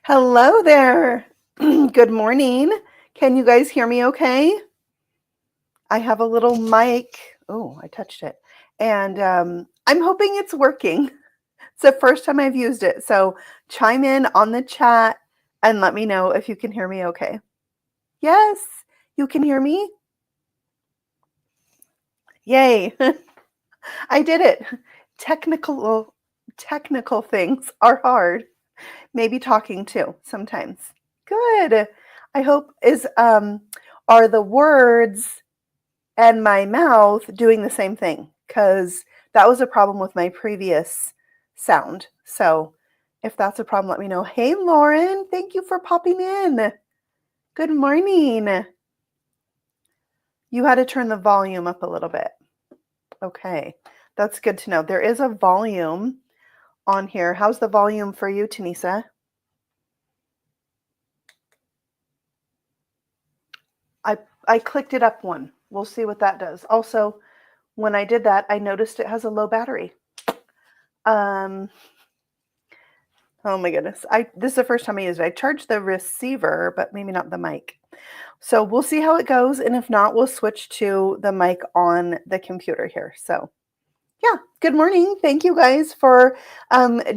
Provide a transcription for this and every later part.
Hello there. Good morning. Can you guys hear me okay? I have a little mic. Oh, I touched it. And I'm hoping it's working. It's the first time I've used it. So chime in on the chat and let me know if you can hear me okay. Yes, you can hear me? Yay. I did it. Technical things are hard. Maybe talking too sometimes. Good. I hope are the words and my mouth doing the same thing, because that was a problem with my previous sound. So if that's a problem, let me know. Hey, Lauren, thank you for popping in. Good morning. You had to turn the volume up a little bit. Okay, that's good to know. There is a volume on here. How's the volume for you, Tanisa? I clicked it up one. We'll see what that does. Also, when I did that, I noticed it has a low battery. Oh my goodness. This is the first time I used it. I charged the receiver, but maybe not the mic. So we'll see how it goes. And if not, we'll switch to the mic on the computer here. So yeah, good morning. Thank you guys for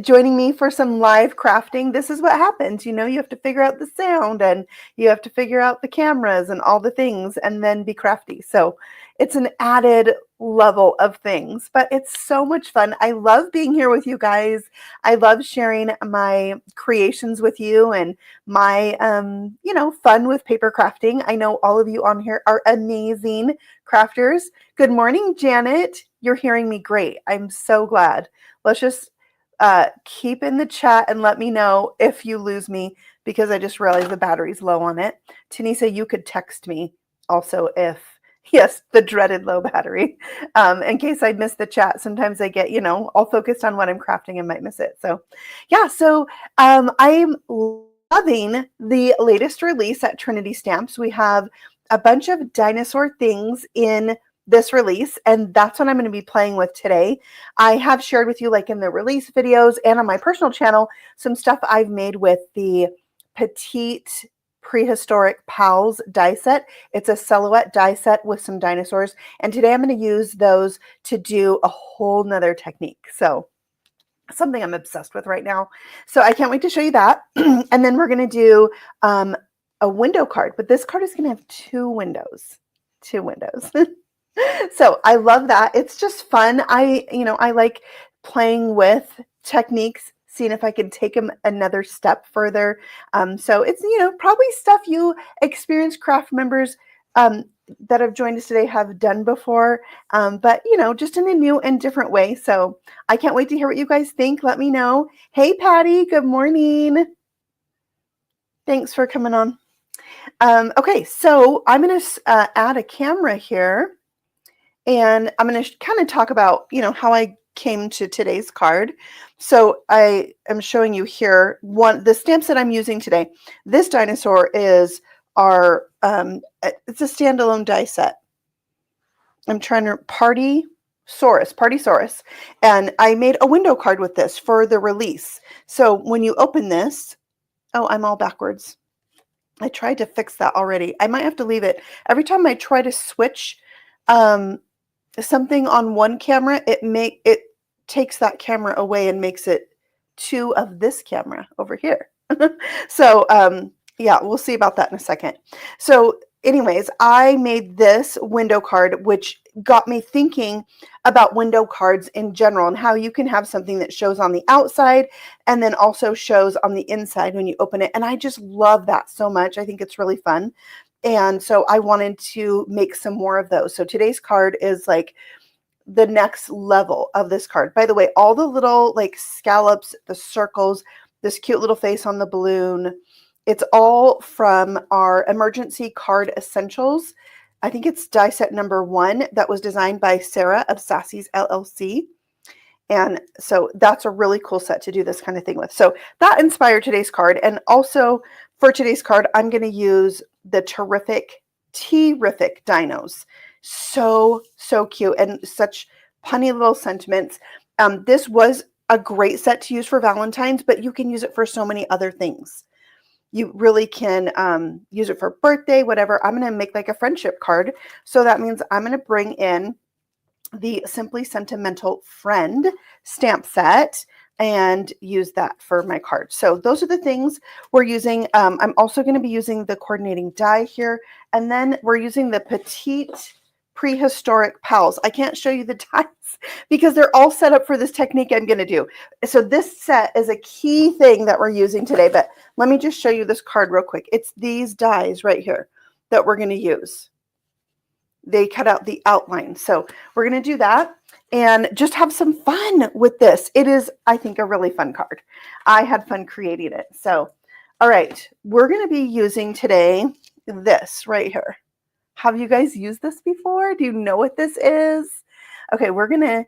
joining me for some live crafting. This is what happens. You know, you have to figure out the sound and you have to figure out the cameras and all the things and then be crafty. So it's an added level of things, but it's so much fun. I love being here with you guys. I love sharing my creations with you and my, fun with paper crafting. I know all of you on here are amazing crafters. Good morning, Janet. You're hearing me great. I'm so glad. Let's just keep in the chat and let me know if you lose me, because I just realized the battery's low on it. Tanisa, you could text me also if, yes, the dreaded low battery, in case I miss the chat. Sometimes I get, all focused on what I'm crafting and might miss it. So yeah, so I'm loving the latest release at Trinity Stamps. We have a bunch of dinosaur things in this release, and that's what I'm going to be playing with today. I have shared with you, like in the release videos and on my personal channel, some stuff I've made with the Petite Prehistoric Pals die set. It's a silhouette die set with some dinosaurs, and today I'm going to use those to do a whole nother technique. So something I'm obsessed with right now. So I can't wait to show you that. And then we're going to do a window card, but this card is going to have two windows. So I love that. It's just fun. I like playing with techniques, seeing if I can take them another step further. So it's, probably stuff you experienced craft members that have joined us today have done before, but just in a new and different way. So I can't wait to hear what you guys think. Let me know. Hey, Patty, good morning. Thanks for coming on. Okay, so I'm going to add a camera here, and I'm going to kind of talk about, how I came to today's card. So I am showing you here the stamp set I'm using today. This dinosaur is our, it's a standalone die set. I'm trying to Partysaurus. And I made a window card with this for the release. So when you open this, oh, I'm all backwards. I tried to fix that already. I might have to leave it. Every time I try to switch something on one camera, it takes that camera away and makes it two of this camera over here. So yeah, we'll see about that in a second. So anyways, I made this window card, which got me thinking about window cards in general and how you can have something that shows on the outside and then also shows on the inside when you open it. And I just love that so much. I think it's really fun. And so I wanted to make some more of those. So today's card is like the next level of this card. By the way, all the little like scallops, the circles, this cute little face on the balloon, it's all from our emergency card essentials. I think it's die set number 1 that was designed by Sarah of Sassy's LLC. And so that's a really cool set to do this kind of thing with. So that inspired today's card. And also for today's card, I'm going to use the T-riffic Dinos. So cute and such punny little sentiments. This was a great set to use for Valentine's, but you can use it for so many other things. You really can use it for birthday, whatever. I'm going to make like a friendship card. So that means I'm going to bring in the Simply Sentimental Friend stamp set and use that for my card. So those are the things we're using. I'm also going to be using the coordinating die here. And then we're using the Petite Prehistoric Pals. I can't show you the dies because they're all set up for this technique I'm going to do. So this set is a key thing that we're using today, but let me just show you this card real quick. It's these dies right here that we're going to use. They cut out the outline. So we're going to do that and just have some fun with this. It is, I think, a really fun card. I had fun creating it. So, all right, we're going to be using today this right here. Have you guys used this before? Do you know what this is? Okay, we're going to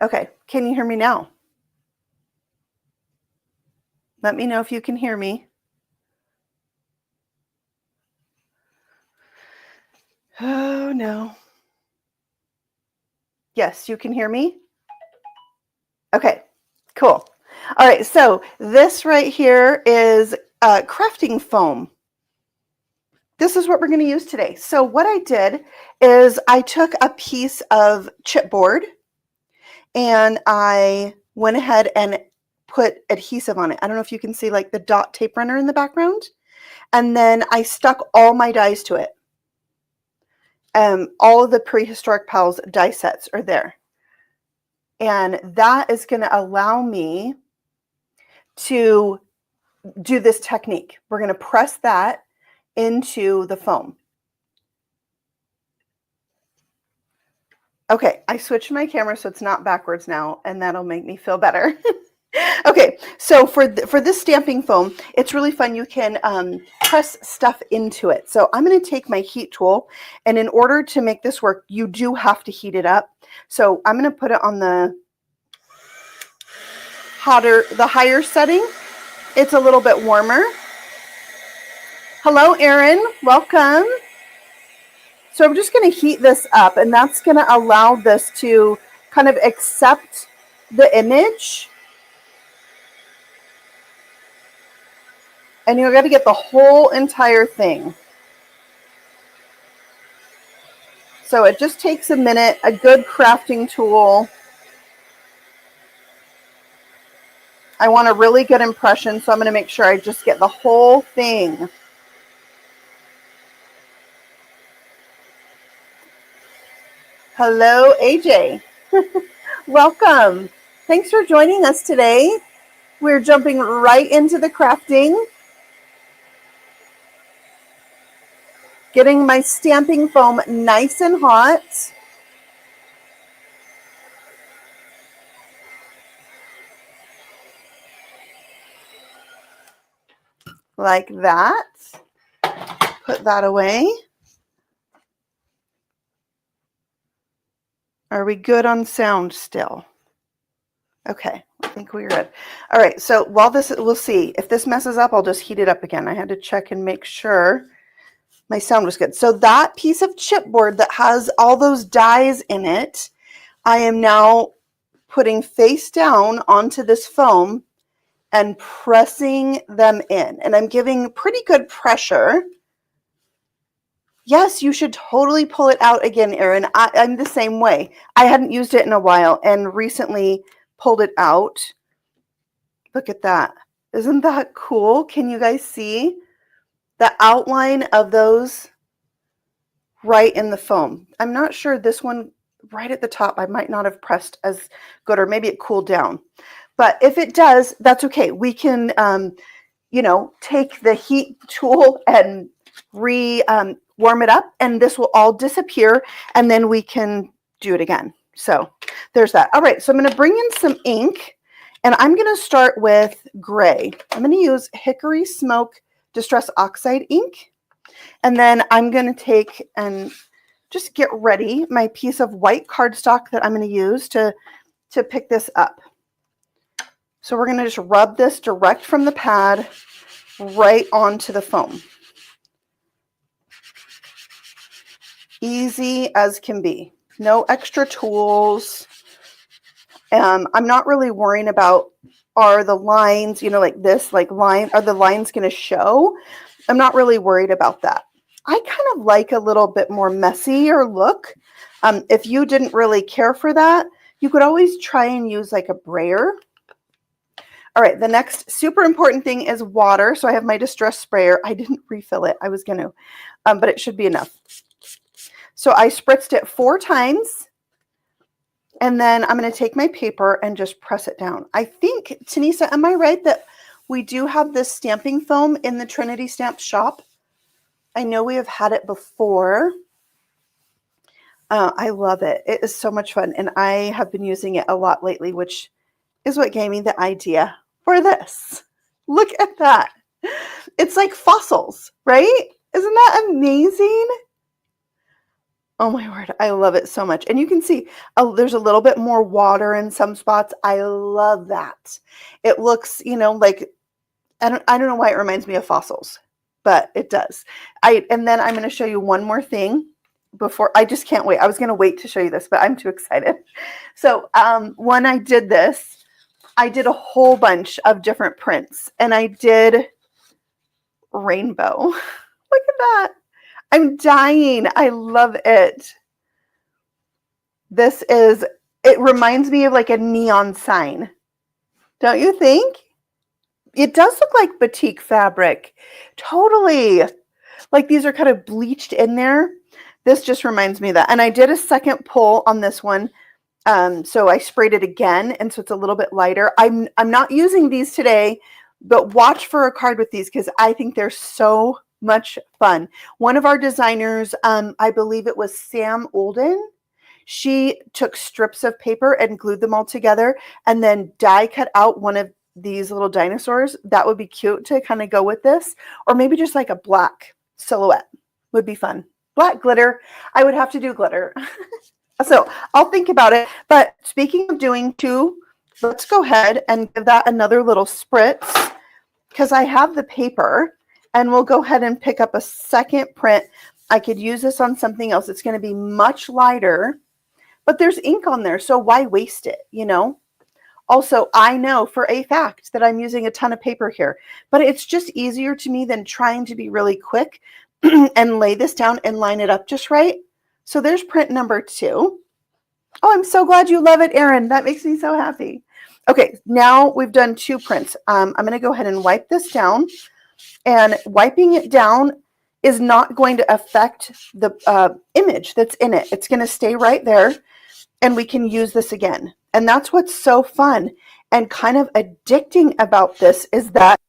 Okay, can you hear me now? Let me know if you can hear me. Oh, no. Yes, you can hear me? Okay, cool. All right, so this right here is crafting foam. This is what we're going to use today. So what I did is I took a piece of chipboard and I went ahead and put adhesive on it. I don't know if you can see like the dot tape runner in the background. And then I stuck all my dies to it. All of the Prehistoric Pals die sets are there. And that is going to allow me to do this technique. We're going to press that into the foam. Okay, I switched my camera so it's not backwards now, and that'll make me feel better. Okay, so for this stamping foam, it's really fun. You can press stuff into it. So I'm going to take my heat tool, and in order to make this work, you do have to heat it up. So I'm going to put it on the higher setting. It's a little bit warmer. Hello, Erin. Welcome. So I'm just going to heat this up, and that's going to allow this to kind of accept the image. And you're going to get the whole entire thing. So it just takes a minute, a good crafting tool. I want a really good impression, so I'm going to make sure I just get the whole thing. Hello, AJ. Welcome. Thanks for joining us today. We're jumping right into the crafting. Getting my stamping foam nice and hot. Like that. Put that away. Are we good on sound still? Okay, I think we're good. All right, so while this, we'll see. If this messes up, I'll just heat it up again. I had to check and make sure my sound was good. So that piece of chipboard that has all those dies in it, I am now putting face down onto this foam and pressing them in. And I'm giving pretty good pressure. Yes, you should totally pull it out again, Erin. I'm the same way. I hadn't used it in a while and recently pulled it out. Look at that. Isn't that cool? Can you guys see the outline of those right in the foam? I'm not sure this one right at the top, I might not have pressed as good, or maybe it cooled down. But if it does, that's okay. We can, you know, take the heat tool and warm it up, and this will all disappear, and then we can do it again. So there's that. All right, so I'm going to bring in some ink, and I'm going to start with gray. I'm going to use Hickory Smoke Distress Oxide ink, And then I'm going to take and just get ready my piece of white cardstock that I'm going to use to pick this up. So we're going to just rub this direct from the pad right onto the foam. Easy as can be. No extra tools. I'm not really worrying about, are the lines, you know, like this, like line, are the lines going to show? I'm not really worried about that. I kind of like a little bit more messier look. If you didn't really care for that, you could always try and use like a brayer. All right, the next super important thing is water. So I have my distress sprayer. I didn't refill it. I was going to, but it should be enough. So I spritzed it 4 times. And then I'm going to take my paper and just press it down. I think, Tanisa, am I right that we do have this stamping foam in the Trinity Stamp shop? I know we have had it before. I love it. It is so much fun. And I have been using it a lot lately, which is what gave me the idea for this. Look at that. It's like fossils, right? Isn't that amazing? Oh my word, I love it so much. And you can see there's a little bit more water in some spots. I love that. It looks, you know, like, I don't know why it reminds me of fossils, but it does. And then I'm going to show you one more thing before, I just can't wait. I was going to wait to show you this, but I'm too excited. So when I did this, I did a whole bunch of different prints, and I did rainbow. Look at that. I'm dying. I love it. It reminds me of like a neon sign. Don't you think? It does look like batik fabric. Totally. Like these are kind of bleached in there. This just reminds me of that. And I did a second pull on this one. So I sprayed it again. And so it's a little bit lighter. I'm not using these today, but watch for a card with these because I think they're so much fun. One of our designers, I believe it was Sam Olden, she took strips of paper and glued them all together and then die cut out one of these little dinosaurs. That would be cute to kind of go with this, or maybe just like a black silhouette would be fun. Black glitter. I would have to do glitter. So I'll think about it. But speaking of doing 2, let's go ahead and give that another little spritz because I have the paper. And we'll go ahead and pick up a second print. I could use this on something else. It's going to be much lighter, but there's ink on there, so why waste it, you know? Also, I know for a fact that I'm using a ton of paper here, but it's just easier to me than trying to be really quick and lay this down and line it up just right. So there's print number 2. Oh, I'm so glad you love it, Erin. That makes me so happy. Okay, now we've done 2 prints. I'm going to go ahead and wipe this down. And wiping it down is not going to affect the image that's in it. It's going to stay right there, and we can use this again. And that's what's so fun and kind of addicting about this is that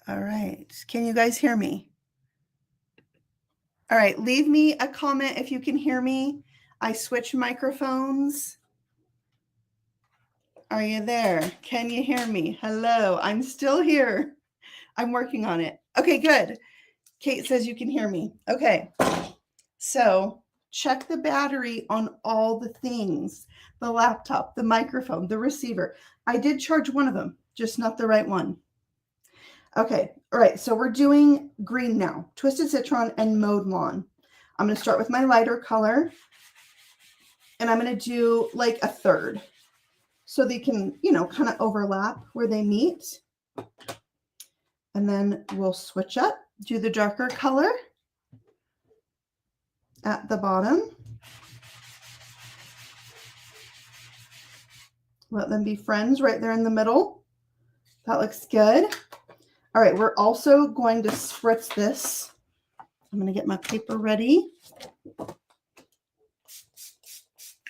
all right. Can you guys hear me? All right. Leave me a comment if you can hear me. I switch microphones. Are you there? Can you hear me? Hello. I'm still here. I'm working on it. Okay, good. Kate says you can hear me. Okay. So check the battery on all the things, the laptop, the microphone, the receiver. I did charge one of them, just not the right one. Okay, all right, so we're doing green now, Twisted Citron and Mowed Lawn. I'm going to start with my lighter color, and I'm going to do like a third so they can, you know, kind of overlap where they meet. And then we'll switch up, do the darker color at the bottom. Let them be friends right there in the middle. That looks good. All right, we're also going to spritz this. I'm going to get my paper ready.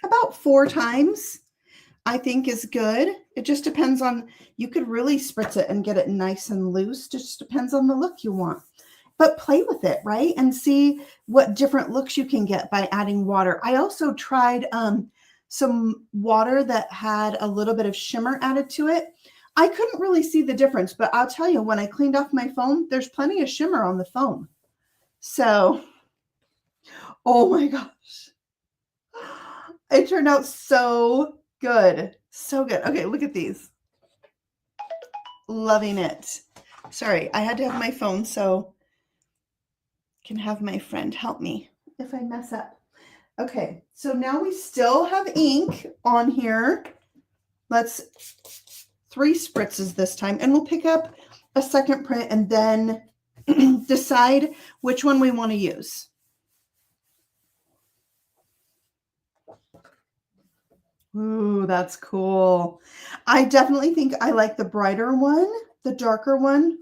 About 4 times, I think, is good. It just depends on, you could really spritz it and get it nice and loose. Just depends on the look you want. But play with it, right? And see what different looks you can get by adding water. I also tried some water that had a little bit of shimmer added to it. I couldn't really see the difference, but I'll tell you, when I cleaned off my foam, there's plenty of shimmer on the foam. So, oh my gosh. It turned out so good. So good. Okay, look at these. Loving it. Sorry, I had to have my phone so I can have my friend help me if I mess up. Okay, so now we still have ink on here. Let's 3 spritzes this time, and we'll pick up a second print and then decide which one we want to use. Ooh, that's cool. I definitely think I like the brighter one, the darker one.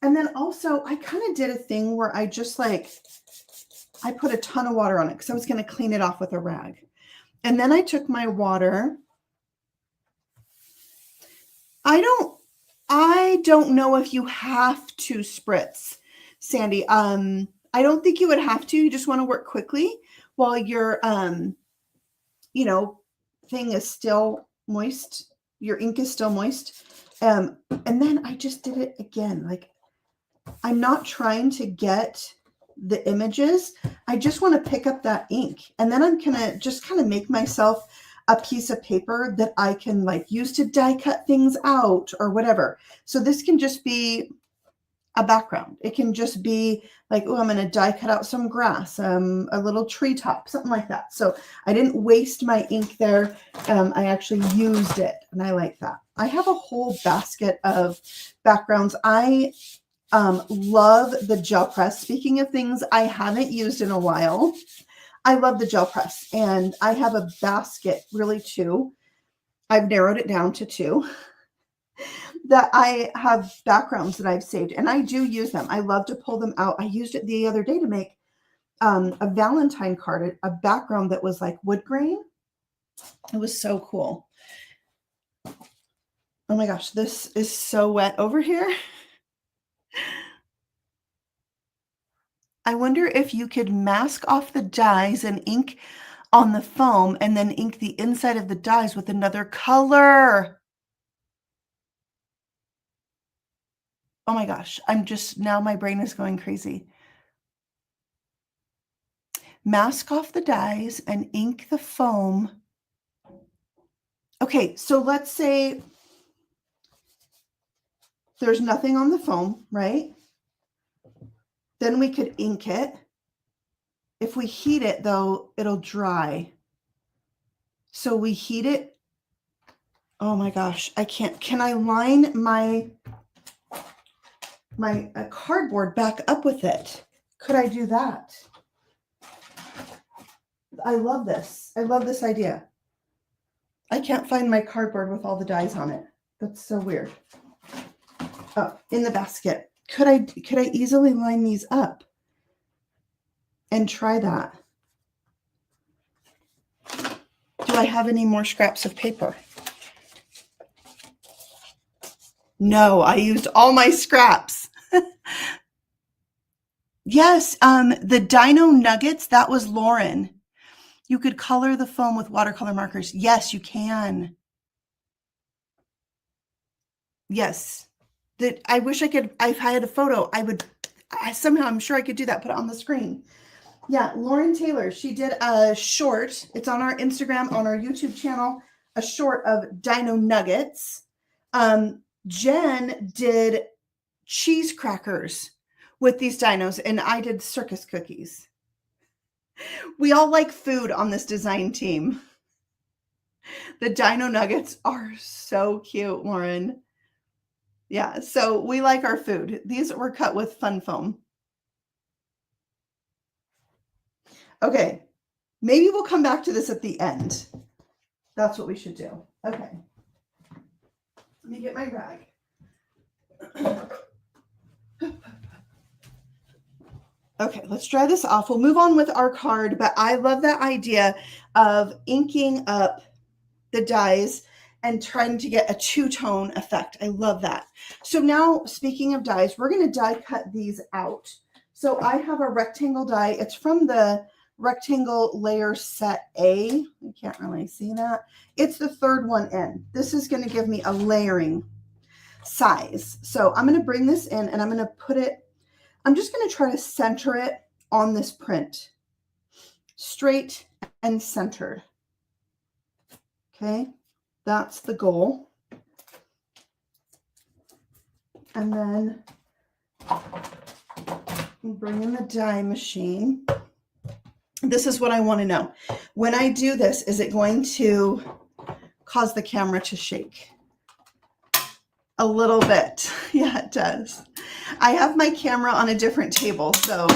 And then also, I kind of did a thing where I just I put a ton of water on it because I was going to clean it off with a rag. And then I took my water. I don't know if you have to spritz, Sandy. I don't think you would have to. You just want to work quickly while your, thing is still moist. Your ink is still moist. And then I just did it again. I'm not trying to get the images. I just want to pick up that ink. And then I'm going to just kind of make myself a piece of paper that I can use to die cut things out or whatever. So this can just be a background. It can just be oh, I'm going to die cut out some grass, a little treetop, something like that. So I didn't waste my ink there. I actually used it, and I like that. I have a whole basket of backgrounds. I love the gel press. Speaking of things I haven't used in a while, I love the gel press, and I have a basket, really 2. I've narrowed it down to 2 that I have backgrounds that I've saved, and I do use them. I love to pull them out. I used it the other day to make a Valentine card, a background that was like wood grain. It was so cool. Oh my gosh, this is so wet over here. I wonder if you could mask off the dies and ink on the foam and then ink the inside of the dies with another color. Oh my gosh, now my brain is going crazy. Mask off the dies and ink the foam. Okay, so let's say there's nothing on the foam, right? Then we could ink it. If we heat it, though, it'll dry. So we heat it. Oh my gosh, I can't. Can I line my cardboard back up with it? Could I do that? I love this. I love this idea. I can't find my cardboard with all the dies on it. That's so weird. Oh, in the basket. Could I easily line these up and try that? Do I have any more scraps of paper? No, I used all my scraps. Yes, the Dino Nuggets, that was Lauren. You could color the foam with watercolor markers. Yes, you can. Yes. I wish I could, if I had a photo, somehow I'm sure I could do that, put it on the screen. Yeah, Lauren Taylor, she did a short. It's on our Instagram, on our YouTube channel, a short of Dino Nuggets. Jen did cheese crackers with these dinos, and I did circus cookies. We all like food on this design team. The Dino Nuggets are so cute, Lauren. Yeah, so we like our food. These were cut with fun foam. Okay, maybe we'll come back to this at the end. That's what we should do. Okay. Let me get my rag. Okay, let's dry this off. We'll move on with our card, but I love that idea of inking up the dies and trying to get a two-tone effect. I love that. So now, speaking of dies, we're going to die cut these out. So I have a rectangle die. It's from the rectangle layer set A. You can't really see that. It's the third one in. This is going to give me a layering size. So I'm going to bring this in and I'm going to put it, I'm just going to try to center it on this print. Straight and centered. Okay, that's the goal. And then bring in the die machine. This is what I want to know. When I do this, is it going to cause the camera to shake? A little bit. Yeah, it does. I have my camera on a different table, so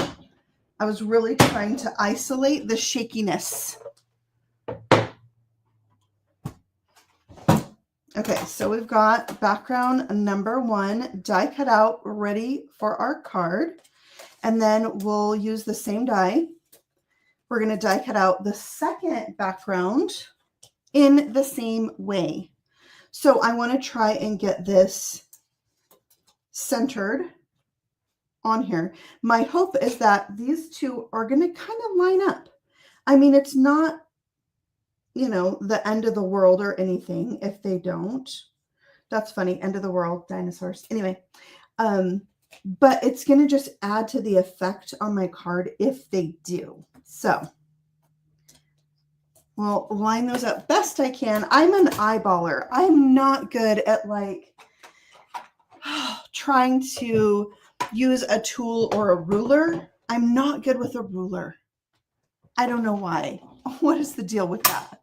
I was really trying to isolate the shakiness. Okay, so we've got background number 1 die cut out, ready for our card. And then we'll use the same die. We're going to die cut out the second background in the same way. So I want to try and get this centered on here. My hope is that these two are going to kind of line up. I mean, it's not, you know, the end of the world or anything if they don't. That's funny. End of the world, dinosaurs. Anyway, but it's going to just add to the effect on my card if they do. So we'll line those up best I can. I'm an eyeballer. I'm not good at like trying to use a tool or a ruler. I'm not good with a ruler. I don't know why. What is the deal with that?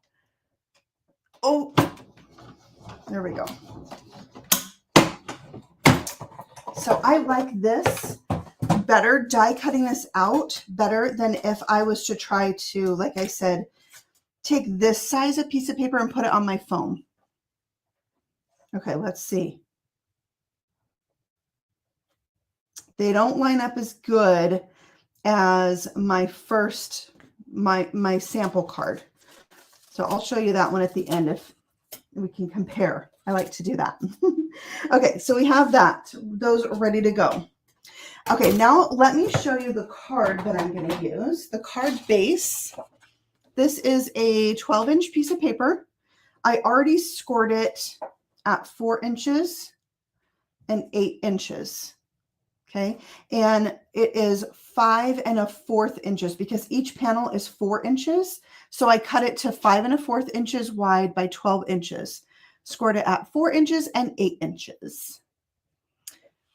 Oh, there we go. So I like this better, die cutting this out better than if I was to try to, like I said, take this size of piece of paper and put it on my phone. Okay, let's see. They don't line up as good as my first, my sample card. So I'll show you that one at the end if we can compare. I like to do that. Okay, so we have that. Those are ready to go. Okay, now let me show you the card that I'm going to use. The card base. This is a 12-inch piece of paper. I already scored it at 4 inches and 8 inches. Okay, and it is 5 1/4 inches because each panel is 4 inches. So I cut it to 5 1/4 inches wide by 12 inches. Scored it at 4 inches and 8 inches.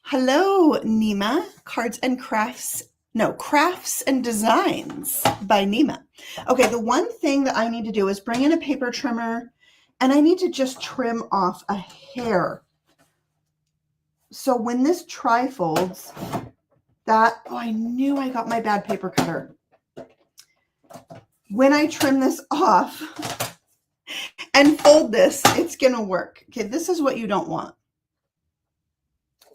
Hello, Nima. Cards and Crafts. No, Crafts and Designs by Nima. Okay, the one thing that I need to do is bring in a paper trimmer and I need to just trim off a hair. So when this trifolds, that, oh, I knew I got my bad paper cutter. When I trim this off and fold this, it's going to work. Okay, this is what you don't want.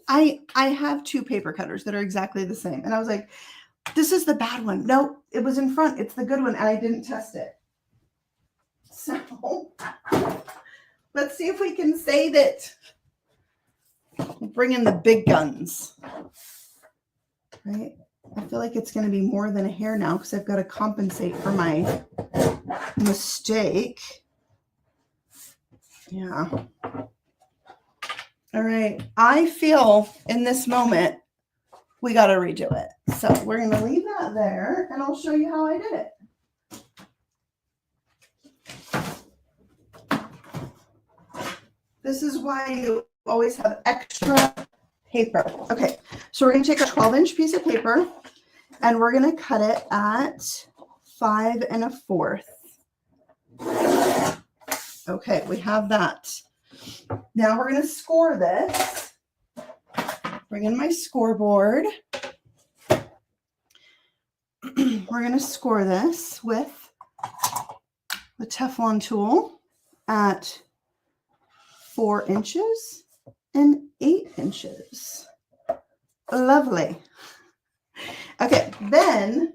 I have 2 paper cutters that are exactly the same. And I was like, this is the bad one. No, it was in front. It's the good one. And I didn't test it. So let's see if we can save it. Bring in the big guns. Right? I feel like it's going to be more than a hair now because I've got to compensate for my mistake. Yeah. All right. I feel in this moment we got to redo it. So we're going to leave that there and I'll show you how I did it. This is why you always have extra paper. Okay, so we're going to take a 12-inch piece of paper and we're going to cut it at 5 1/4. Okay, we have that. Now we're going to score this. Bring in my scoreboard. We're going to score this with the Teflon tool. at 4 inches and 8 inches. Lovely. Okay, then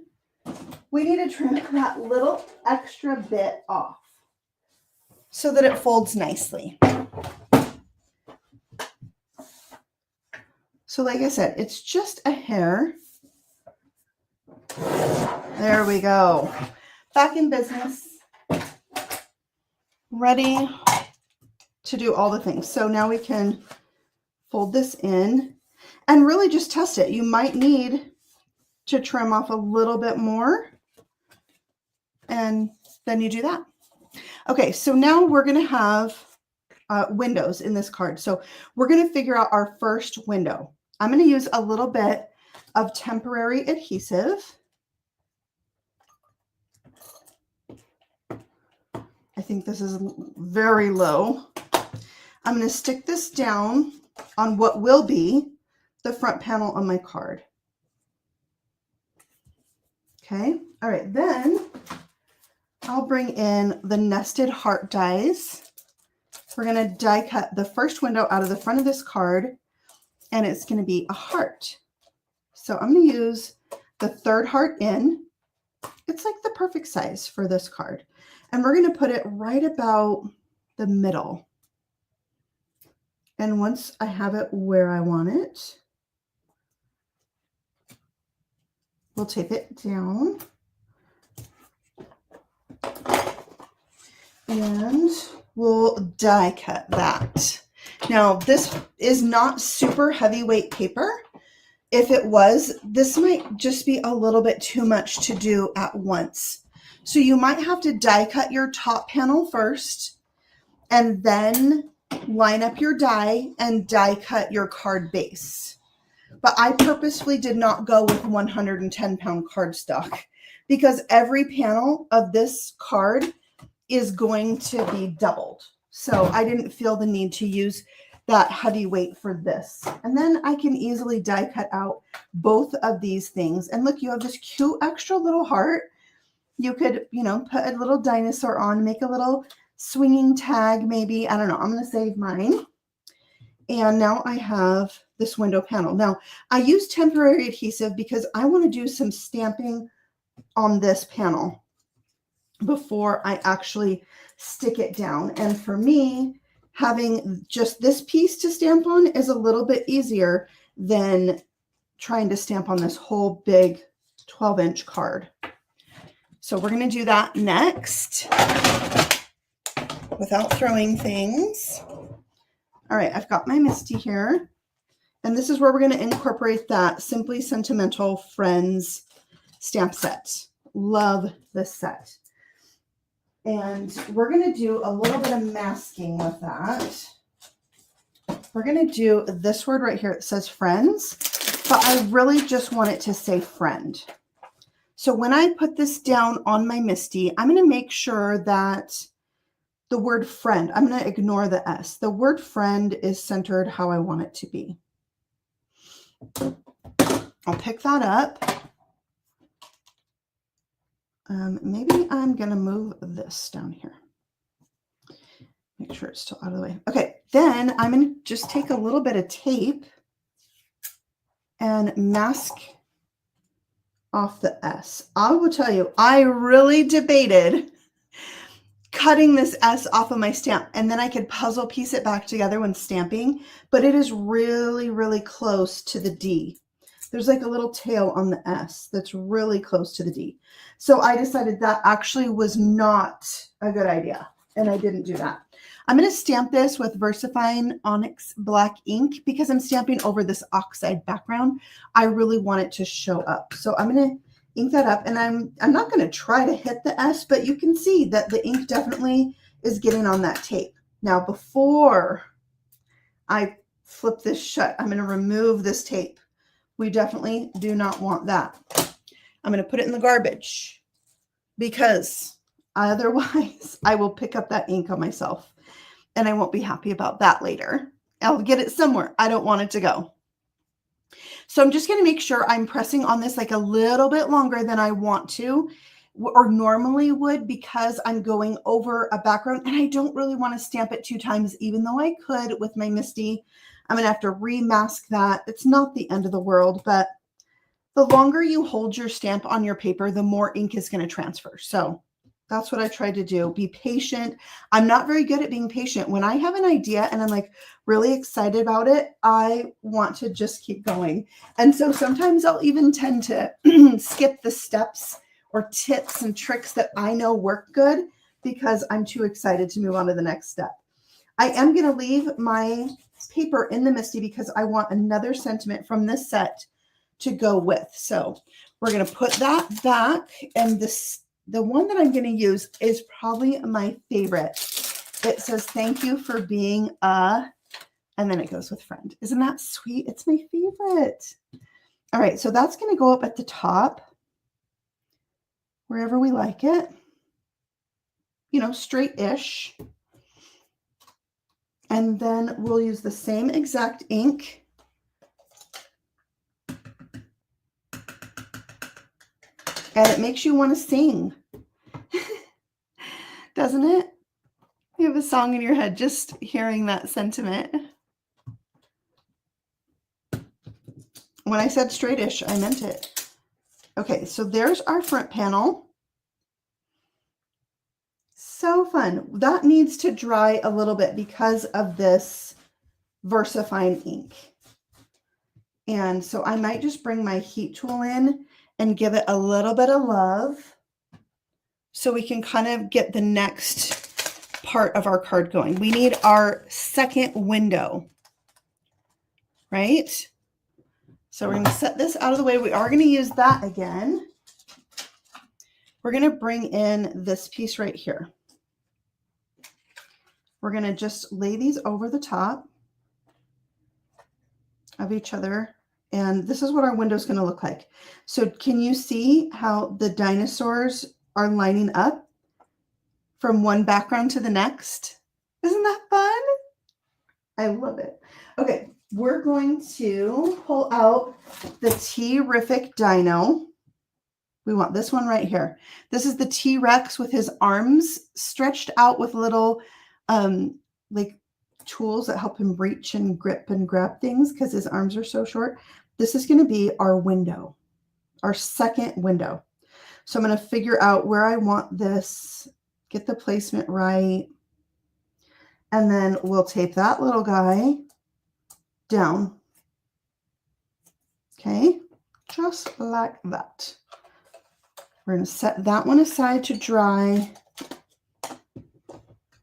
we need to trim that little extra bit off so that it folds nicely. So like I said, it's just a hair. There we go. Back in business. Ready to do all the things. So now we can fold this in and really just test it. You might need to trim off a little bit more, and then you do that. Okay, so now we're going to have windows in this card. So we're going to figure out our first window. I'm going to use a little bit of temporary adhesive. I think this is very low. I'm going to stick this down on what will be the front panel on my card. Okay, all right, then I'll bring in the nested heart dies. We're going to die cut the first window out of the front of this card, and it's going to be a heart. So I'm going to use the third heart in. It's like the perfect size for this card. And we're going to put it right about the middle. And once I have it where I want it, we'll tape it down. And we'll die cut that. Now, this is not super heavyweight paper. If it was, this might just be a little bit too much to do at once. So you might have to die cut your top panel first and then line up your die and die cut your card base. But I purposefully did not go with 110-pound cardstock because every panel of this card is going to be doubled. So I didn't feel the need to use that heavy weight for this. And then I can easily die cut out both of these things. And look, you have this cute extra little heart. You could, you know, put a little dinosaur on, make a little swinging tag maybe. I don't know. I'm going to save mine. And now I have this window panel. Now, I use temporary adhesive because I want to do some stamping on this panel before I actually stick it down. And for me, having just this piece to stamp on is a little bit easier than trying to stamp on this whole big 12-inch card. So we're going to do that next without throwing things. All right, I've got my Misty here. And this is where we're going to incorporate that Simply Sentimental Friends stamp set. Love this set. And we're going to do a little bit of masking with that. We're going to do this word right here. It says friends, but I really just want it to say friend. So when I put this down on my Misty, I'm going to make sure that the word friend, I'm going to ignore the S. The word friend is centered how I want it to be. I'll pick that up. Maybe I'm going to move this down here. Make sure it's still out of the way. Okay, then I'm going to just take a little bit of tape and mask off the S. I will tell you, I really debated cutting this S off of my stamp, and then I could puzzle piece it back together when stamping, but it is really, really close to the D. There's like a little tail on the S that's really close to the D. So I decided that actually was not a good idea, and I didn't do that. I'm going to stamp this with VersaFine Onyx Black ink because I'm stamping over this oxide background. I really want it to show up. So I'm going to ink that up, and I'm not going to try to hit the S, but you can see that the ink definitely is getting on that tape. Now, before I flip this shut, I'm going to remove this tape. We definitely do not want that. I'm going to put it in the garbage because otherwise I will pick up that ink on myself and I won't be happy about that later. I'll get it somewhere. I don't want it to go. So I'm just going to make sure I'm pressing on this like a little bit longer than I want to or normally would, because I'm going over a background and I don't really want to stamp it 2 times, even though I could with my Misty. I'm going to have to remask that. It's not the end of the world, but the longer you hold your stamp on your paper, the more ink is going to transfer. So that's what I tried to do. Be patient. I'm not very good at being patient. When I have an idea and I'm like really excited about it, I want to just keep going. And so sometimes I'll even tend to skip the steps or tips and tricks that I know work good because I'm too excited to move on to the next step. I am going to leave my paper in the Misty because I want another sentiment from this set to go with. So we're going to put that back, and the one that I'm going to use is probably my favorite. It says, "Thank you for being a," and then it goes with "friend." Isn't that sweet? It's my favorite. All right, so that's going to go up at the top, wherever we like it, you know, straight-ish. And then we'll use the same exact ink. And it makes you want to sing, doesn't it? You have a song in your head just hearing that sentiment. When I said straightish, I meant it. Okay, so there's our front panel. So fun. That needs to dry a little bit because of this VersaFine ink. And so I might just bring my heat tool in and give it a little bit of love so we can kind of get the next part of our card going. We need our second window, right? So we're going to set this out of the way. We are going to use that again. We're going to bring in this piece right here. We're going to just lay these over the top of each other. And this is what our window is going to look like. So can you see how the dinosaurs are lining up from one background to the next? Isn't that fun? I love it. Okay, we're going to pull out the T-riffic Dino. We want this one right here. This is the T-Rex with his arms stretched out with little like tools that help him reach and grip and grab things because his arms are so short. This is going to be our window, our second window. So I'm going to figure out where I want this, get the placement right, and then we'll tape that little guy down. Okay, just like that. We're going to set that one aside to dry.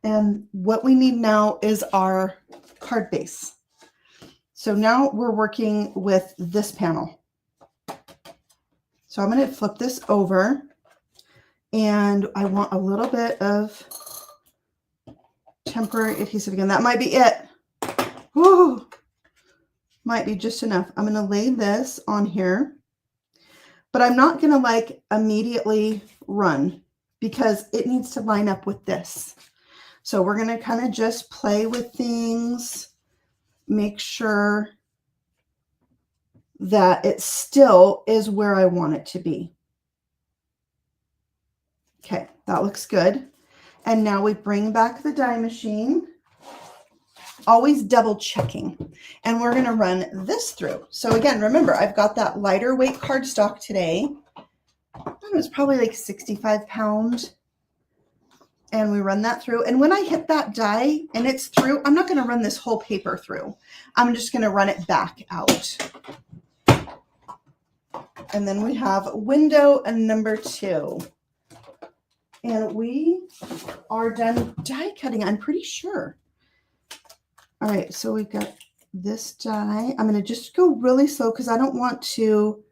And what we need now is our card base. So now we're working with this panel. So I'm going to flip this over, and I want a little bit of temporary adhesive again. That might be it. Woo! Might be just enough. I'm going to lay this on here, but I'm not going to like immediately run because it needs to line up with this. So we're going to kind of just play with things, make sure that it still is where I want it to be. Okay, that looks good. And now we bring back the die machine, always double checking. And we're going to run this through. So again, remember, I've got that lighter weight cardstock today. It was probably like 65 pounds. And we run that through. And when I hit that die and it's through, I'm not going to run this whole paper through. I'm just going to run it back out. And then we have window number 2. And we are done die cutting, I'm pretty sure. All right, so we've got this die. I'm going to just go really slow because I don't want to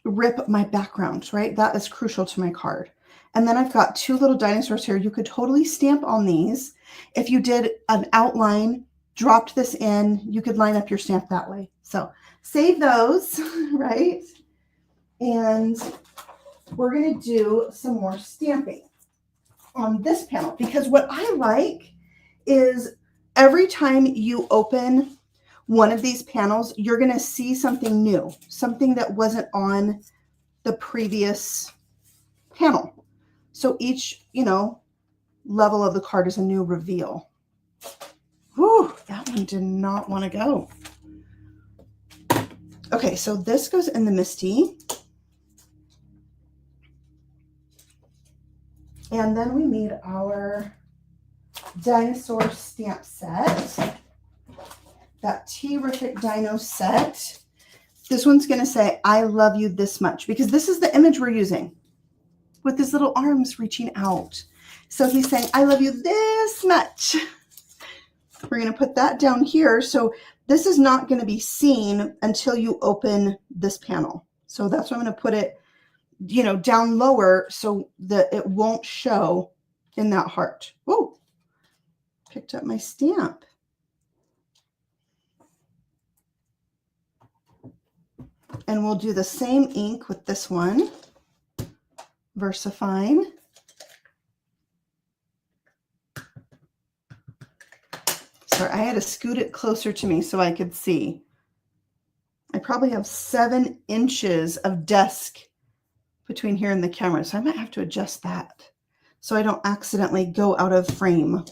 rip my background, right? That is crucial to my card. And then I've got 2 little dinosaurs here. You could totally stamp on these. If you did an outline, dropped this in, you could line up your stamp that way. So save those, right? And we're going to do some more stamping on this panel because what I like is every time you open one of these panels, you're going to see something new, something that wasn't on the previous panel. So each, level of the card is a new reveal. Whew, that one did not want to go. Okay, so this goes in the Misty. And then we need our dinosaur stamp set. That T-riffic Dino set. This one's going to say, I love you this much, because this is the image we're using with his little arms reaching out. So he's saying, I love you this much. We're going to put that down here. So this is not going to be seen until you open this panel. So that's why I'm going to put it, down lower so that it won't show in that heart. Oh, picked up my stamp. And we'll do the same ink with this one, VersaFine. Sorry, I had to scoot it closer to me so I could see. I probably have 7 inches of desk between here and the camera, so I might have to adjust that so I don't accidentally go out of frame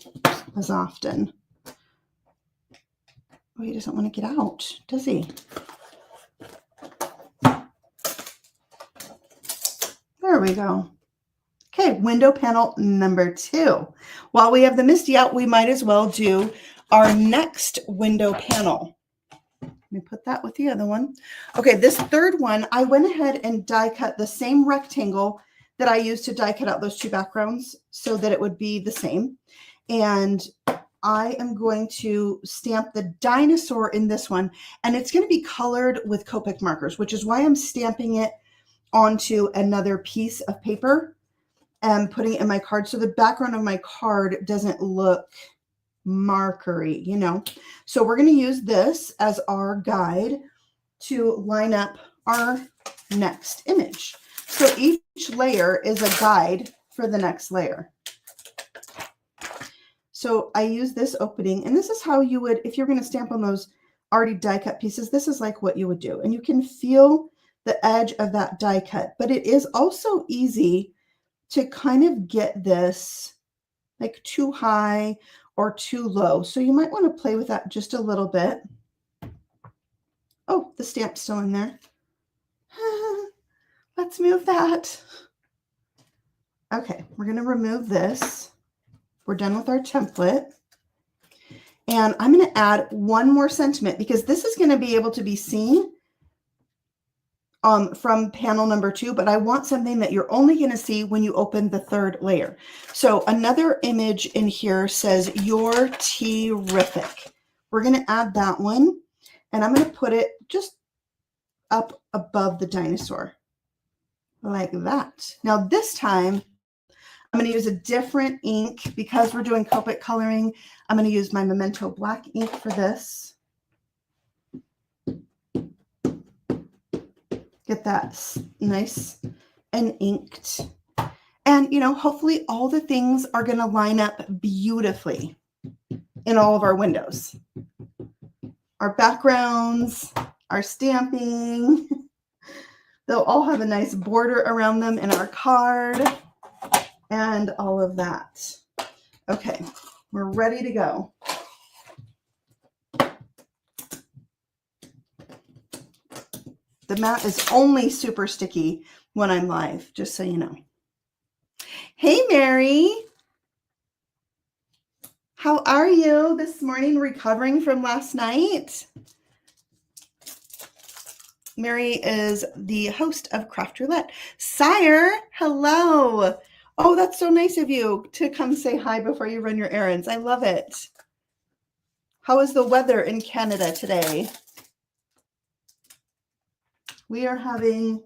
as often. Oh, he doesn't want to get out, does he? There we go. Okay, window panel number 2. While we have the Misty out, we might as well do our next window panel. Let me put that with the other one. Okay, this third one, I went ahead and die cut the same rectangle that I used to die cut out those 2 backgrounds so that it would be the same. And I am going to stamp the dinosaur in this one, and it's going to be colored with Copic markers, which is why I'm stamping it onto another piece of paper and putting it in my card so the background of my card doesn't look markery, So we're going to use this as our guide to line up our next image. So each layer is a guide for the next layer. So I use this opening, and this is how you would, if you're going to stamp on those already die cut pieces, this is like what you would do. And you can feel the edge of that die cut, but it is also easy to kind of get this like too high or too low. So you might want to play with that just a little bit. Oh, the stamp's still in there. Let's move that. Okay, we're going to remove this. We're done with our template. And I'm going to add one more sentiment because this is going to be able to be seen from panel number 2, but I want something that you're only going to see when you open the 3rd layer. So another image in here says, "You're T-riffic." We're going to add that one, and I'm going to put it just up above the dinosaur like that. Now this time, I'm going to use a different ink because we're doing Copic coloring. I'm going to use my Memento black ink for this. Get that nice and inked. And, hopefully all the things are going to line up beautifully in all of our windows. Our backgrounds, our stamping, they'll all have a nice border around them in our card and all of that. Okay, we're ready to go. The mat is only super sticky when I'm live, just so you know. Hey, Mary. How are you this morning, recovering from last night? Mary is the host of Craft Roulette. Sire, hello. Oh, that's so nice of you to come say hi before you run your errands. I love it. How is the weather in Canada today? We are having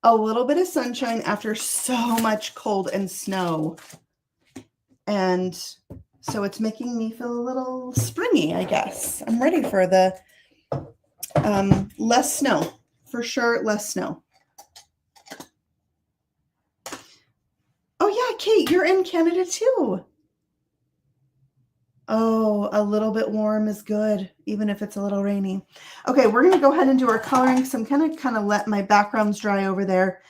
a little bit of sunshine after so much cold and snow. And so it's making me feel a little springy, I guess. I'm ready for the less snow. For sure, less snow. Oh, yeah, Kate, you're in Canada too. Oh, a little bit warm is good, even if it's a little rainy. Okay, we're going to go ahead and do our coloring. So I'm kind of let my backgrounds dry over there.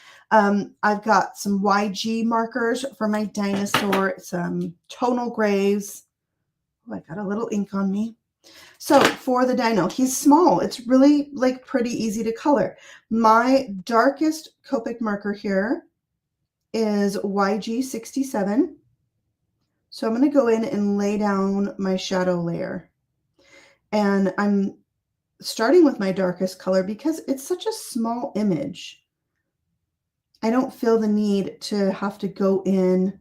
I've got some YG markers for my dinosaur, some tonal grays. Oh, I got a little ink on me. So for the dino, he's small. It's really like pretty easy to color. My darkest Copic marker here is YG67. So I'm going to go in and lay down my shadow layer. And I'm starting with my darkest color because it's such a small image. I don't feel the need to have to go in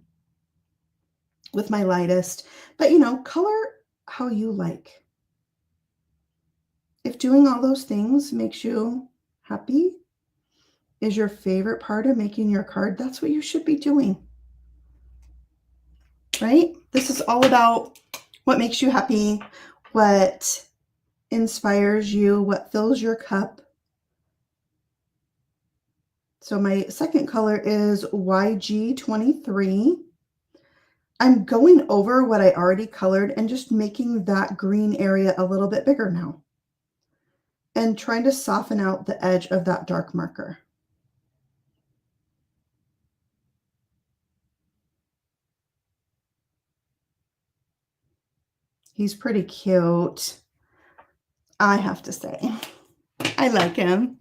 with my lightest, but you know, color how you like. If doing all those things makes you happy, is your favorite part of making your card, that's what you should be doing, right? This is all about what makes you happy, what inspires you, what fills your cup. So my second color is YG23. I'm going over what I already colored and just making that green area a little bit bigger now and trying to soften out the edge of that dark marker. He's pretty cute, I have to say. I like him.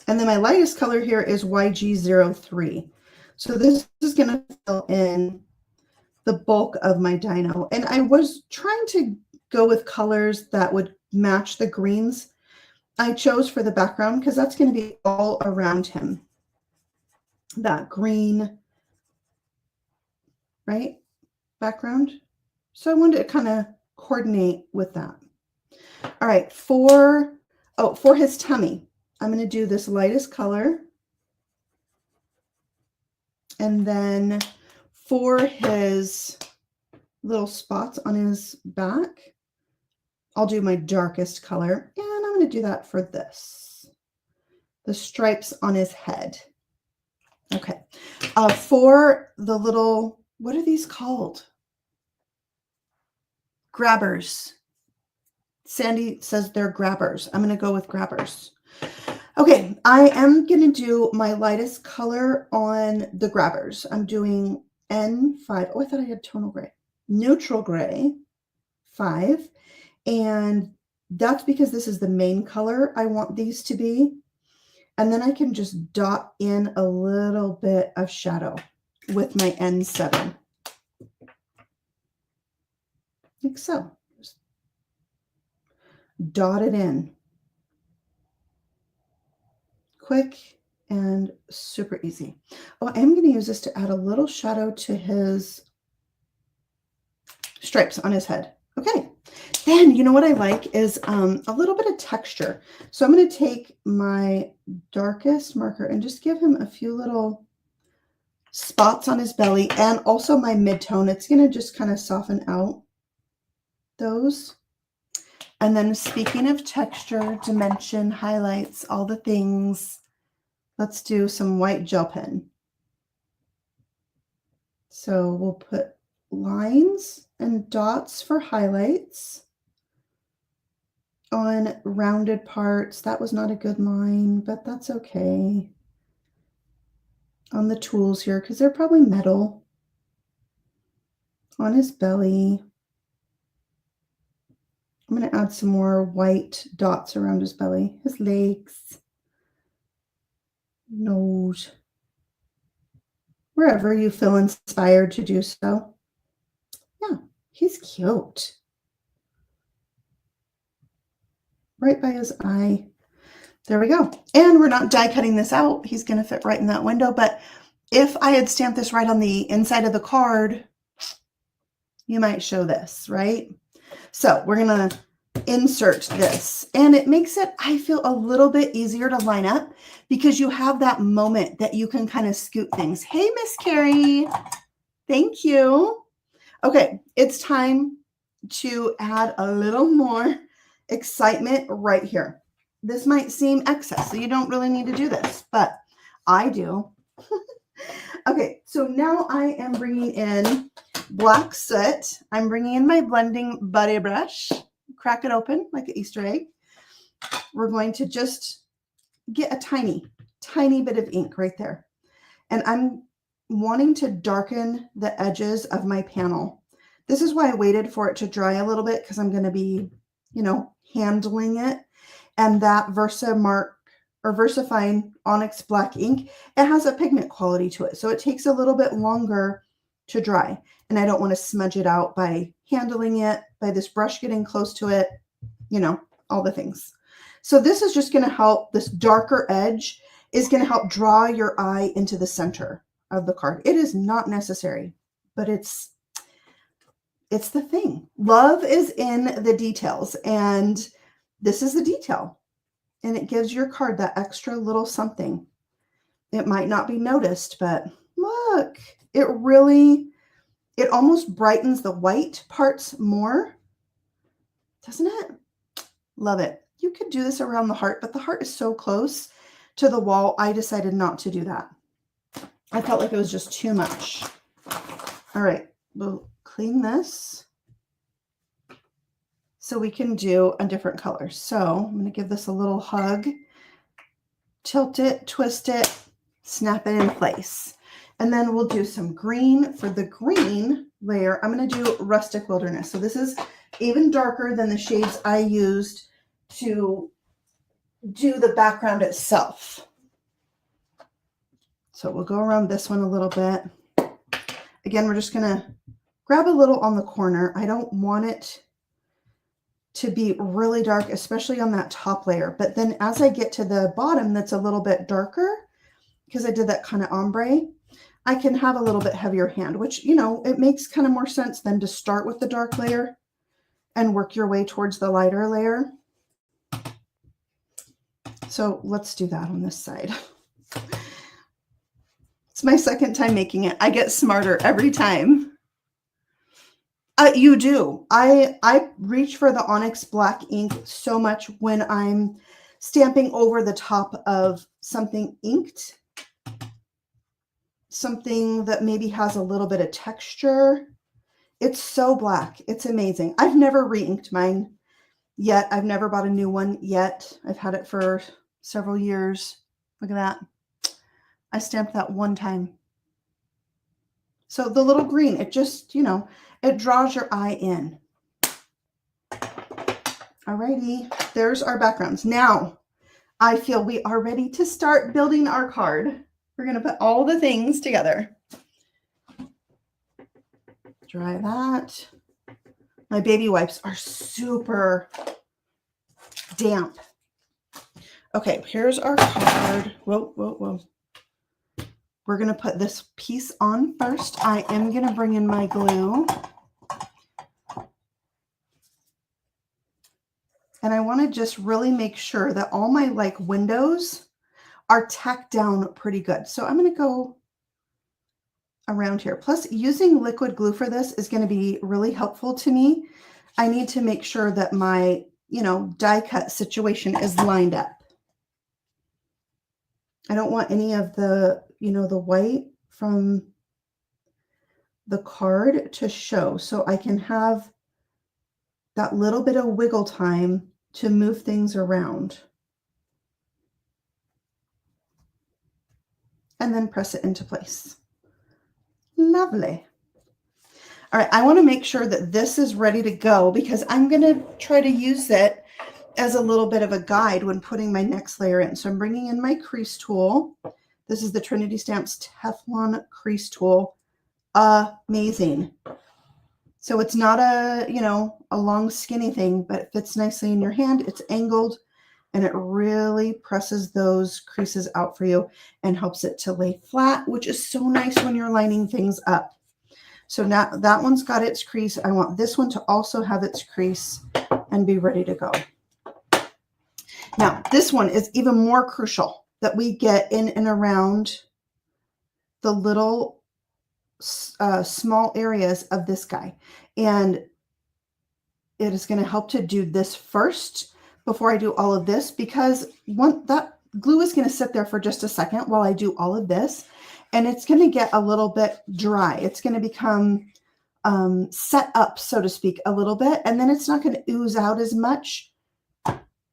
And then my lightest color here is YG03. So this is going to fill in the bulk of my dino. And I was trying to go with colors that would match the greens I chose for the background because that's going to be all around him. That green, right, background. So I wanted to kind of coordinate with that. All right, for his tummy, I'm going to do this lightest color. And then for his little spots on his back, I'll do my darkest color. And I'm going to do that for this, the stripes on his head. Okay. For the little, what are these called? Grabbers. Sandy says they're grabbers. I'm going to go with grabbers. Okay, I am going to do my lightest color on the grabbers. I'm doing N5. Oh, I thought I had tonal gray. Neutral gray 5. And that's because this is the main color I want these to be. And then I can just dot in a little bit of shadow with my N7. Like so. Just dot it in. Quick and super easy. Oh, I am going to use this to add a little shadow to his stripes on his head. Okay. Then, you know what I like is a little bit of texture. So I'm going to take my darkest marker and just give him a few little spots on his belly and also my mid-tone. It's going to just kind of soften out those. And then speaking of texture, dimension, highlights, all the things, let's do some white gel pen. So we'll put lines and dots for highlights on rounded parts. That was not a good line, but that's okay. On the tools here, because they're probably metal. On his belly. I'm going to add some more white dots around his belly, his legs, nose, wherever you feel inspired to do so. Yeah, he's cute. Right by his eye. There we go. And we're not die cutting this out. He's going to fit right in that window. But if I had stamped this right on the inside of the card, you might show this, right? So we're going to insert this. And it makes it, I feel, a little bit easier to line up because you have that moment that you can kind of scoot things. Hey, Miss Carrie. Thank you. Okay, it's time to add a little more excitement right here. This might seem excess, so you don't really need to do this, but I do. Okay, so now I am bringing in black soot. I'm bringing in my blending buddy brush. crack it open like an Easter egg. We're going to just get a tiny, tiny bit of ink right there. And I'm wanting to darken the edges of my panel. This is why I waited for it to dry a little bit, because I'm going to be, you know, handling it. And that Versamark or VersaFine Onyx Black ink, it has a pigment quality to it. So it takes a little bit longer to dry. And I don't want to smudge it out by handling it, by this brush getting close to it, you know, all the things. So this is just going to help, this darker edge is going to help draw your eye into the center of the card. It is not necessary, but it's the thing. Love is in the details, and this is the detail. And it gives your card that extra little something. It might not be noticed, but look, it almost brightens the white parts more. Doesn't it? Love it. You could do this around the heart, but the heart is so close to the wall. I decided not to do that. I felt like it was just too much. All right, we'll clean this so we can do a different color. So I'm going to give this a little hug, tilt it, twist it, snap it in place. And then we'll do some green. For the green layer, I'm going to do Rustic Wilderness. So this is even darker than the shades I used to do the background itself. So we'll go around this one a little bit. Again, we're just going to grab a little on the corner. I don't want it to be really dark, especially on that top layer. But then as I get to the bottom that's a little bit darker, because I did that kind of ombre, I can have a little bit heavier hand, which, you know, it makes kind of more sense than to start with the dark layer and work your way towards the lighter layer. So let's do that on this side. It's my second time making it. I get smarter every time. You do. I reach for the Onyx Black ink so much when I'm stamping over the top of something inked, something that maybe has a little bit of texture. It's so black. It's amazing. I've never re-inked mine yet. I've never bought a new one yet. I've had it for several years. Look at that. I stamped that one time. So the little green, it just, you know, it draws your eye in. Alrighty, there's our backgrounds. Now, I feel we are ready to start building our card. We're going to put all the things together. Dry that. My baby wipes are super damp. Okay, here's our card. Whoa, whoa, whoa. We're going to put this piece on first. I am going to bring in my glue. And I want to just really make sure that all my windows are tacked down pretty good. So I'm going to go around here. Plus, using liquid glue for this is going to be really helpful to me. I need to make sure that my, die cut situation is lined up. I don't want any of the, the white from the card to show. So I can have that little bit of wiggle time to move things around. And then press it into place. Lovely. All right, I want to make sure that this is ready to go because I'm going to try to use it as a little bit of a guide when putting my next layer in. So I'm bringing in my crease tool. This is the Trinity Stamps Teflon crease tool. Amazing. So it's not a, a long skinny thing, but it fits nicely in your hand. It's angled and it really presses those creases out for you and helps it to lay flat, which is so nice when you're lining things up. So now that one's got its crease. I want this one to also have its crease and be ready to go. Now, this one is even more crucial that we get in and around the little small areas of this guy. And it is going to help to do this first before I do all of this, because that glue is going to sit there for just a second while I do all of this, and it's going to get a little bit dry. It's going to become set up, so to speak, a little bit, and then it's not going to ooze out as much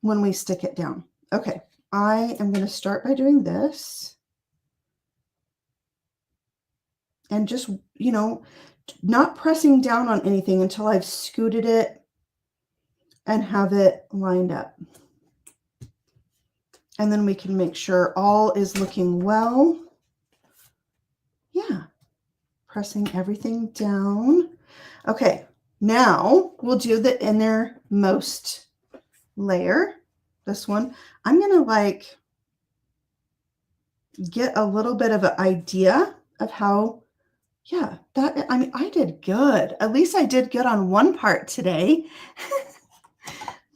when we stick it down. Okay, I am going to start by doing this. And just, you know, not pressing down on anything until I've scooted it and have it lined up. And then we can make sure all is looking well. Yeah, pressing everything down. Okay, now we'll do the innermost layer. This one, I'm gonna like get a little bit of an idea of how, yeah, that, I mean, I did good. At least I did good on one part today.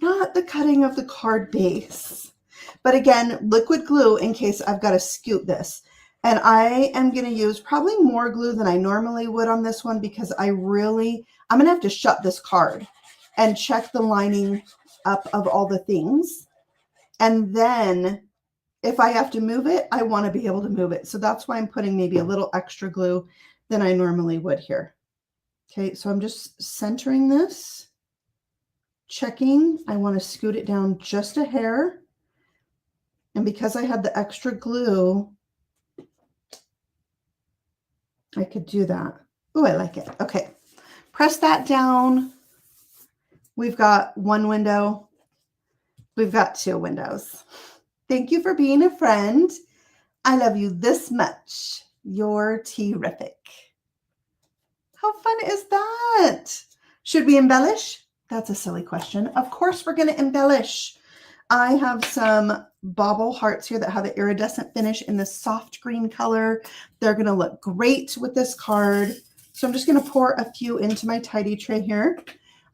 Not the cutting of the card base. But again, liquid glue in case I've got to scoot this. And I am going to use probably more glue than I normally would on this one because I'm going to have to shut this card and check the lining up of all the things. And then if I have to move it, I want to be able to move it. So that's why I'm putting maybe a little extra glue than I normally would here. Okay, so I'm just centering this, checking. I want to scoot it down just a hair. And because I had the extra glue, I could do that. Oh, I like it. Okay, press that down. We've got one window. We've got two windows. Thank you for being a friend. I love you this much. You're T-riffic. How fun is that? Should we embellish? That's a silly question. Of course we're going to embellish. I have some bauble hearts here that have an iridescent finish in this soft green color. They're going to look great with this card. So I'm just going to pour a few into my tidy tray here.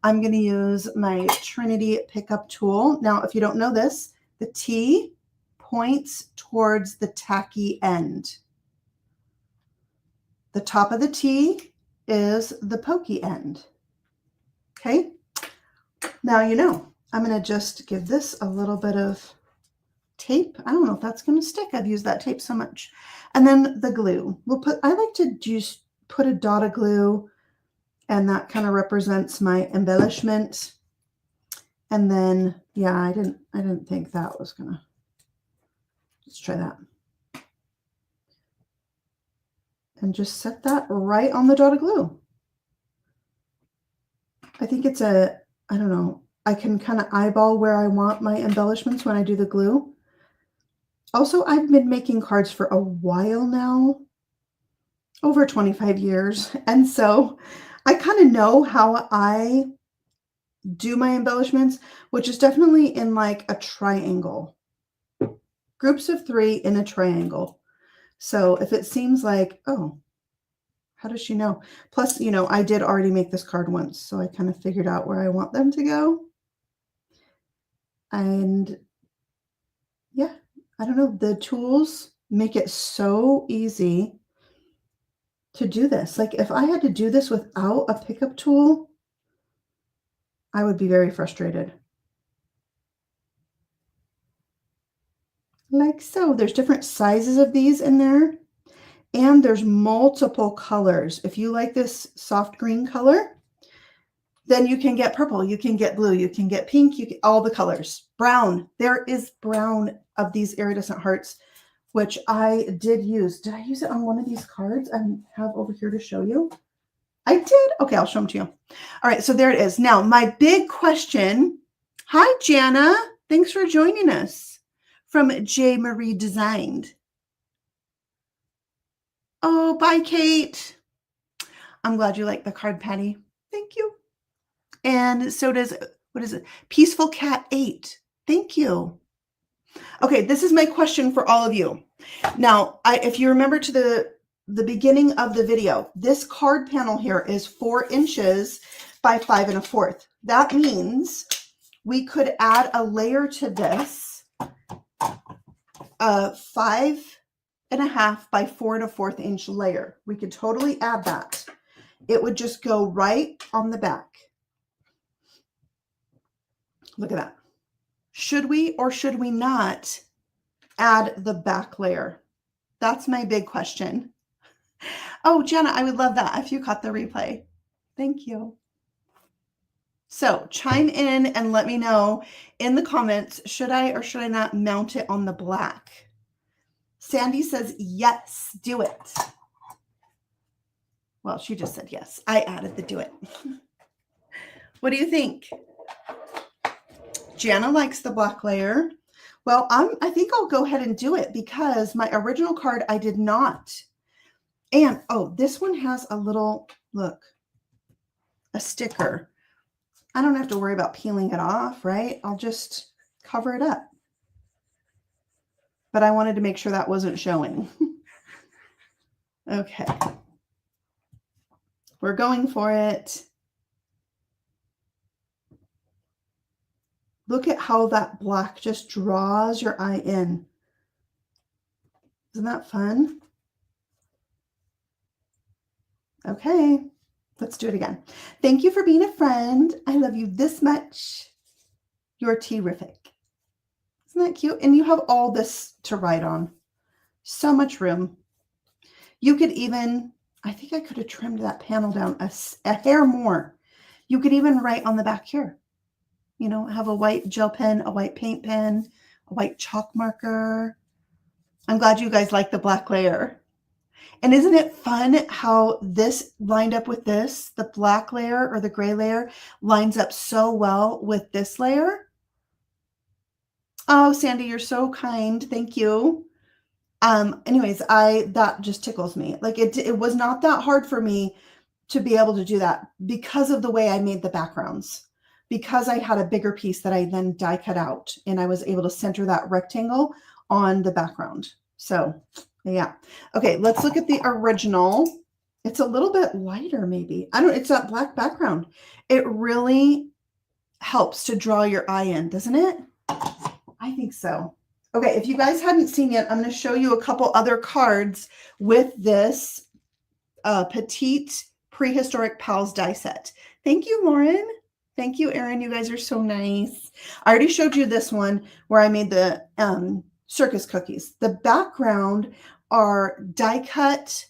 I'm going to use my Trinity pickup tool. Now, if you don't know this, the T points towards the tacky end. The top of the T is the pokey end. Okay. Now, you know, I'm going to just give this a little bit of tape. I don't know if that's going to stick. I've used that tape so much. And then the glue. I like to just put a dot of glue, and that kind of represents my embellishment. And then, yeah, I didn't think that was going to, let's try that. And just set that right on the dot of glue. I think it's I don't know, I can kind of eyeball where I want my embellishments when I do the glue. Also, I've been making cards for a while now, over 25 years. And so I kind of know how I do my embellishments, which is definitely in like a triangle. Groups of 3 in a triangle. So if it seems like, oh, how does she know? Plus, you know, I did already make this card once, so I kind of figured out where I want them to go. And yeah, I don't know, the tools make it so easy to do this. Like if I had to do this without a pickup tool, I would be very frustrated. Like so. There's different sizes of these in there. And there's multiple colors. If you like this soft green color, then you can get purple, you can get blue, you can get pink, you can, all the colors. Brown. There is brown of these iridescent hearts, which I did use. Did I use it on one of these cards I have over here to show you? I did. Okay, I'll show them to you. All right, so there it is. Now, my big question. Hi, Jana. Thanks for joining us from J. Marie Designed. Oh, bye, Kate. I'm glad you like the card, Patty. Thank you. And so does, what is it? Peaceful Cat 8. Thank you. Okay, this is my question for all of you. Now, if you remember to the beginning of the video, this card panel here is 4 inches by 5 1/4. That means we could add a layer to this, 5 1/2 by 4 1/4 inch layer. We could totally add that. It would just go right on the back. Look at that. Should we or should we not add the back layer? That's my big question. Oh, Jenna, I would love that if you caught the replay. Thank you. So chime in and let me know in the comments, should I or should I not mount it on the black? Sandy says, yes, do it. Well, she just said yes. I added the do it. What do you think? Jana likes the black layer. Well, I think I'll go ahead and do it because my original card, I did not. And, oh, this one has a little, look, a sticker. I don't have to worry about peeling it off, right? I'll just cover it up. But I wanted to make sure that wasn't showing. Okay. We're going for it. Look at how that black just draws your eye in. Isn't that fun? Okay, let's do it again. Thank you for being a friend. I love you this much. You're T-riffic. Isn't that cute? And you have all this to write on. So much room. You could even, I think I could have trimmed that panel down a hair more. You could even write on the back here. You know, have a white gel pen, a white paint pen, a white chalk marker. I'm glad you guys like the black layer. And isn't it fun how this lined up with this, the black layer or the gray layer lines up so well with this layer? Oh, Sandy, you're so kind. Thank you. Anyways, that just tickles me. Like it was not that hard for me to be able to do that because of the way I made the backgrounds. Because I had a bigger piece that I then die cut out and I was able to center that rectangle on the background. So yeah. Okay, let's look at the original. It's a little bit lighter maybe. It's that black background. It really helps to draw your eye in, doesn't it? I think so. Okay, if you guys hadn't seen yet, I'm going to show you a couple other cards with this Petite Prehistoric Pals die set. Thank you, Lauren. Thank you, Erin. You guys are so nice. I already showed you this one where I made the circus cookies. The background are die cut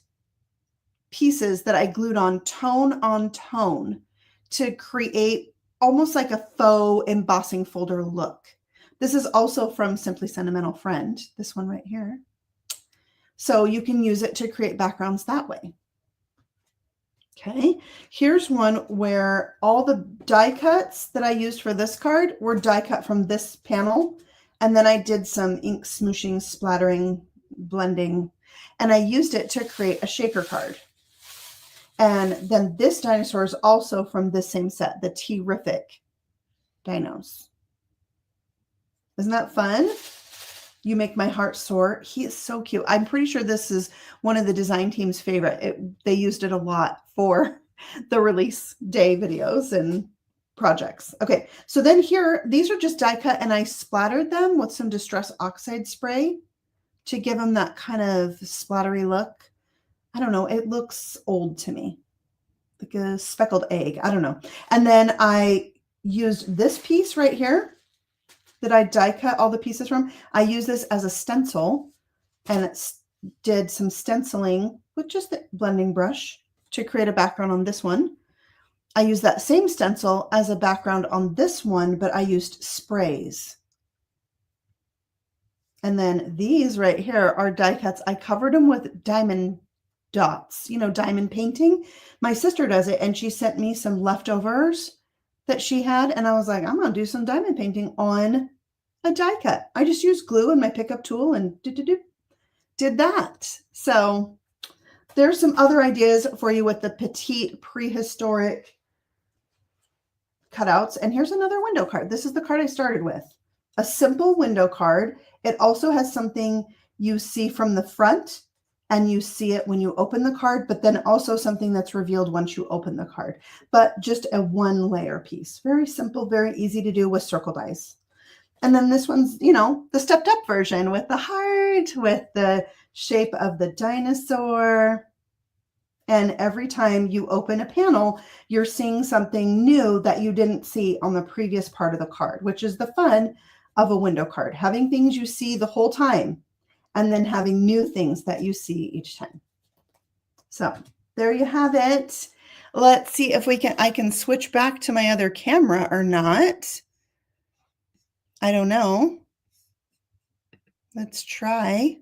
pieces that I glued on tone to create almost like a faux embossing folder look. This is also from Simply Sentimental Friend, this one right here. So you can use it to create backgrounds that way. Okay, here's one where all the die cuts that I used for this card were die cut from this panel. And then I did some ink smooshing, splattering, blending, and I used it to create a shaker card. And then this dinosaur is also from this same set, the T-riffic Dinos. Isn't that fun? You make my heart soar. He is so cute. I'm pretty sure this is one of the design team's favorite. They used it a lot for the release day videos and projects. Okay, so then here, these are just die cut and I splattered them with some Distress Oxide spray to give them that kind of splattery look. I don't know. It looks old to me, like a speckled egg. I don't know. And then I used this piece right here that I die cut all the pieces from. I use this as a stencil and did some stenciling with just the blending brush to create a background on this one. I used that same stencil as a background on this one, but I used sprays. And then these right here are die cuts. I covered them with diamond dots, you know, diamond painting. My sister does it and she sent me some leftovers that she had. And I was like, I'm going to do some diamond painting on a die cut. I just used glue and my pickup tool and did that. So there's some other ideas for you with the Petite Prehistoric cutouts. And here's another window card. This is the card I started with. A simple window card. It also has something you see from the front and you see it when you open the card, but then also something that's revealed once you open the card, but just a one layer piece. Very simple, very easy to do with circle dies. And then this one's, you know, the stepped up version with the heart, with the shape of the dinosaur. And every time you open a panel, you're seeing something new that you didn't see on the previous part of the card, which is the fun of a window card, having things you see the whole time and then having new things that you see each time. So there you have it. Let's see if I can switch back to my other camera or not. I don't know. Let's try.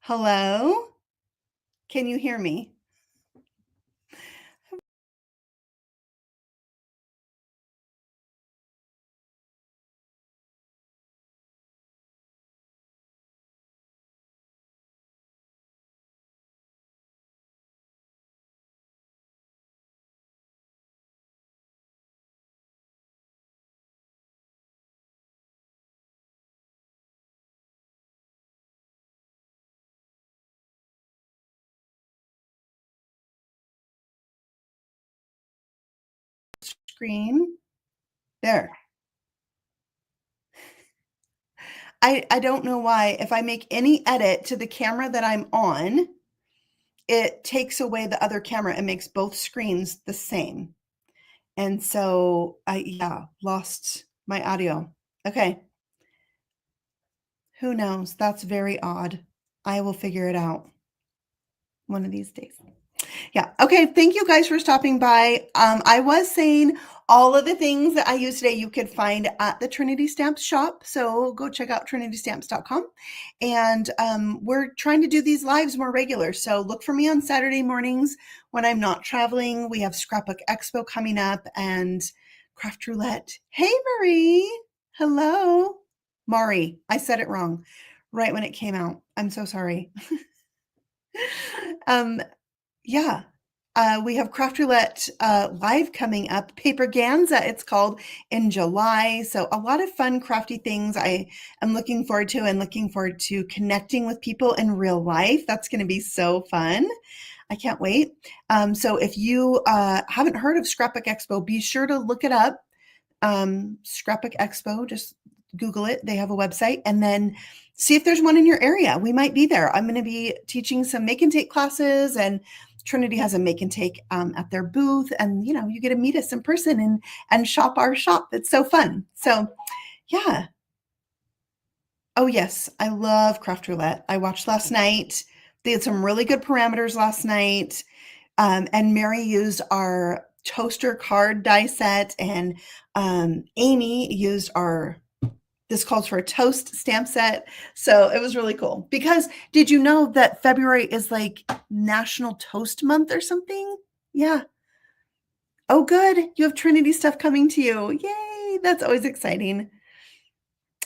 Hello? Can you hear me? Screen. There. I don't know why. If I make any edit to the camera that I'm on, it takes away the other camera and makes both screens the same. And so I lost my audio. Okay. Who knows? That's very odd. I will figure it out one of these days. Yeah. Okay. Thank you guys for stopping by. I was saying all of the things that I use today you could find at the Trinity Stamps shop. So go check out trinitystamps.com. And we're trying to do these lives more regular. So look for me on Saturday mornings when I'm not traveling. We have Scrapbook Expo coming up and Craft Roulette. Hey, Marie. Hello. Mari. I said it wrong right when it came out. I'm so sorry. Yeah. We have Craft Roulette live coming up. Paperganza, it's called, in July. So a lot of fun, crafty things I am looking forward to, and looking forward to connecting with people in real life. That's going to be so fun. I can't wait. So if you haven't heard of Scrapbook Expo, be sure to look it up. Scrapbook Expo, just Google it. They have a website, and then see if there's one in your area. We might be there. I'm going to be teaching some make and take classes, and Trinity has a make and take at their booth, and you get to meet us in person and shop our shop. It's so fun. So yeah. Oh yes, I love Craft Roulette. I watched last night. They had some really good parameters last night. And Mary used our toaster card die set, and Amy used this calls for a toast stamp set. So it was really cool. Because did you know that February is like National Toast Month or something? Yeah. Oh, good. You have Trinity stuff coming to you. Yay. That's always exciting.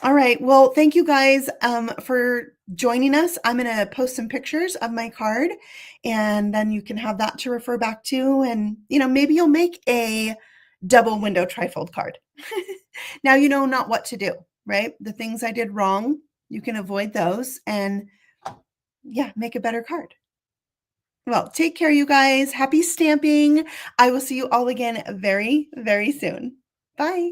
All right. Well, thank you guys for joining us. I'm going to post some pictures of my card, and then you can have that to refer back to. And, maybe you'll make a double window trifold card. Now you know not what to do, right? The things I did wrong, you can avoid those and make a better card. Well, take care, you guys. Happy stamping. I will see you all again very, very soon. Bye.